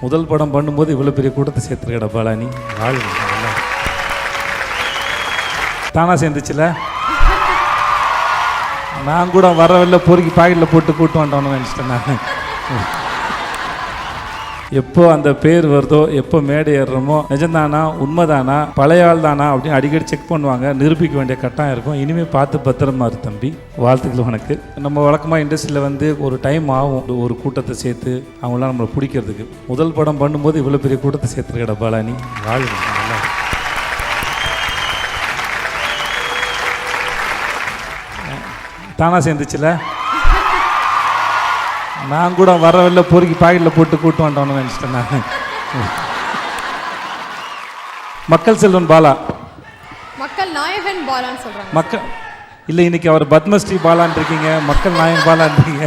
முதல் படம் பண்ணும்போது இவ்வளோ பெரிய கூட்டத்தை சேர்த்துருக்கடா பாலானி. வாழ் தானா சேர்ந்துச்சுல. நான் கூட வரவில்லை பொறுக்கி பாக்கெட்டில் போட்டு கூட்டு வந்துட்டோன்னு நினச்சிட்டேன் நான். எப்போ அந்த பேர் வருதோ, எப்போ மேடை ஏறுறோமோ, நிஜம்தானா உண்மைதானா பழைய ஆள் தானா அப்படின்னு அடிக்கடி செக் பண்ணுவாங்க. நிரூபிக்க வேண்டிய கட்டாயம் இருக்கும். இனிமேல் பார்த்து பத்திரமா இரு தம்பி. வாழ்த்துக்கள் உனக்கு. நம்ம வழக்கமாக இண்டஸ்ட்ரியில் ஒரு டைம் ஆகும் ஒரு கூட்டத்தை சேர்த்து அவங்களாம் நம்மளை பிடிக்கிறதுக்கு. முதல் படம் பண்ணும்போது இவ்வளோ பெரிய கூட்டத்தை சேர்த்துருக்கடா பாலானி. வாழ் நல்லா தானா சேர்ந்துச்சுல. நான் கூட வரவில்லை பொறுக்கி பாக்கெட்டில் போட்டு கூட்டு வந்துட்டோன்னு நினச்சிட்டேன் நான். மக்கள் செல்வன் பாலா, மக்கள் நாயகன் பாலான்னு சொல்கிறாங்க. மக்கள் இல்லை, இன்னைக்கு அவர் பத்மஸ்ரீ பாலான் இருக்கீங்க, மக்கள் நாயகன் பாலான் இருக்கீங்க.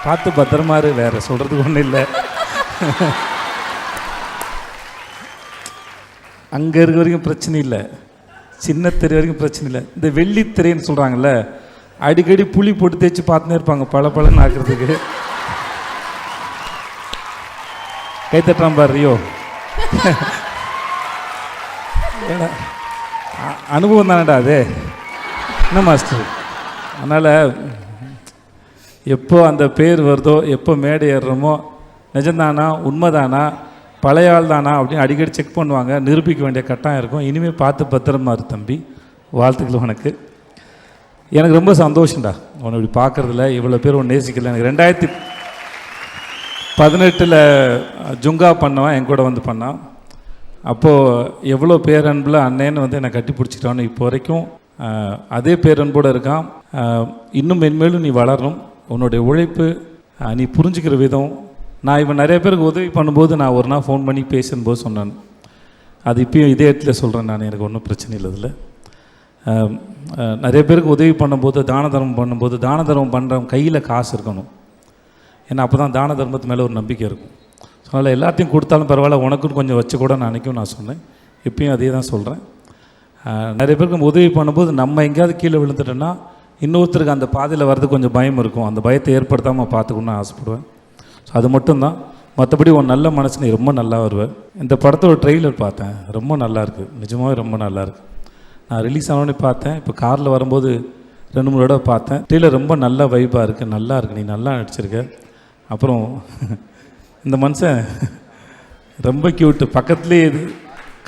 பார்த்து பத்திரமாரு, வேற சொல்றதுக்கு ஒன்றும் இல்லை. அங்கே இருக்க வரைக்கும் பிரச்சனை இல்லை, சின்ன திரை வரைக்கும் பிரச்சனை இல்லை. இந்த வெள்ளித்திரைன்னு சொல்கிறாங்கல்ல, அடிக்கடி புளி போட்டு தேய்ச்சி பார்த்துனே இருப்பாங்க பல பலன்னு ஆக்குறதுக்கு. கைத்தட்டாம் பாரு. அனுபவம் தானடா அது, என்ன மாஸ்டர். அதனால் எப்போ அந்த பேர் வருதோ, எப்போ மேடை ஏறுறோமோ, நிஜம்தானா உண்மைதானா பழைய ஆள் தானா அப்படின்னு அடிக்கடி செக் பண்ணுவாங்க. நிரூபிக்க வேண்டிய கட்டாயம் இருக்கும். இனிமேல் பார்த்து பத்திரமா இரு தம்பி. வாழ்த்துக்கள் உனக்கு. எனக்கு ரொம்ப சந்தோஷம்டா உன்னை இப்படி பார்க்குறதுல. இவ்வளோ பேர் ஒன்று நேசிக்கல. எனக்கு 2018 ஜுங்கா பண்ணவன் என் கூட பண்ணான். அப்போது எவ்வளோ பேரன்பில் அண்ணேன்னு என்னை கட்டி பிடிச்சிட்டான்னு இப்போ வரைக்கும் அதே பேரன்போடு இருக்கான். இன்னும் மென்மேலும் நீ வளரணும். உன்னுடைய உழைப்பு, நீ புரிஞ்சுக்கிற விதம். நான் இப்போ நிறைய பேருக்கு உதவி பண்ணும்போது நான் ஒரு நாள் ஃபோன் பண்ணி பேசும்போது சொன்னேன். அது இப்போயும் இதே இடத்துல சொல்கிறேன் நான். எனக்கு ஒன்றும் பிரச்சனை இல்லை. அதில் நிறைய பேருக்கு உதவி பண்ணும்போது, தான தர்மம் பண்ணும்போது, தான தர்மம் பண்ணுறவங்க கையில் காசு இருக்கணும். ஏன்னா அப்போ தான் தான தர்மத்து மேலே ஒரு நம்பிக்கை இருக்கும். ஸோ அதனால் எல்லாத்தையும் கொடுத்தாலும் பரவாயில்ல, உனக்குன்னு கொஞ்சம் வச்சு கூட நான் அன்றைக்கும் நான் சொன்னேன். இப்பயும் அதே தான் சொல்கிறேன். நிறைய பேருக்கு நம்ம உதவி பண்ணும்போது நம்ம எங்கேயாவது கீழே விழுந்துட்டோன்னா இன்னொருத்தருக்கு அந்த பாதையில் வர்றதுக்கு கொஞ்சம் பயம் இருக்கும். அந்த பயத்தை ஏற்படுத்தாமல் பார்த்துக்கணும்னு ஆசைப்படுவேன். ஸோ அது மட்டும்தான். மற்றபடி ஒரு நல்ல மனசு, நீ ரொம்ப நல்லா வருவேன். இந்த படத்தோட ட்ரெய்லர் பார்த்தேன், ரொம்ப நல்லாயிருக்கு. நிஜமாகவே ரொம்ப நல்லாயிருக்கு. நான் ரிலீஸ் ஆனோடனே பார்த்தேன். இப்போ காரில் வரும்போது 2-3 தடவை பார்த்தேன். ட்ரெய்லர் ரொம்ப நல்ல வைப்பாக இருக்குது, நல்லா இருக்குது. நீ நல்லா நடிச்சிருக்க. அப்புறம் இந்த மனுஷன் ரொம்ப க்யூட்டு. பக்கத்துலேயே இது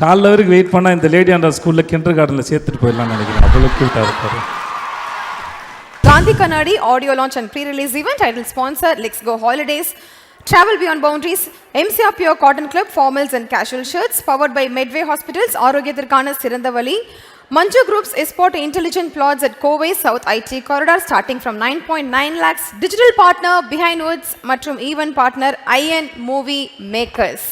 காலைல வரைக்கும் வெயிட் பண்ணால் இந்த லேடி ஆண்டா ஸ்கூலில் கிண்டர் கார்டனில் சேர்த்துட்டு போயிடலாம்னு நினைக்கிறேன். அவ்வளோ க்யூட்டாக இருப்பார். Gandhi Kannadi audio launch and pre-release event. Title sponsor Let's Go Holidays. Travel Beyond Boundaries. MCR Pure Cotton Club formals and casual shirts. Powered by Medway Hospitals. ஆரோக்கியத்திற்கான சிறந்த வழி. Manju Group's Esport Intelligent Plots at Kovai South IT Corridor starting from 9.9 lakhs. Digital partner Behind Woods மற்றும் event partner IN Movie Makers.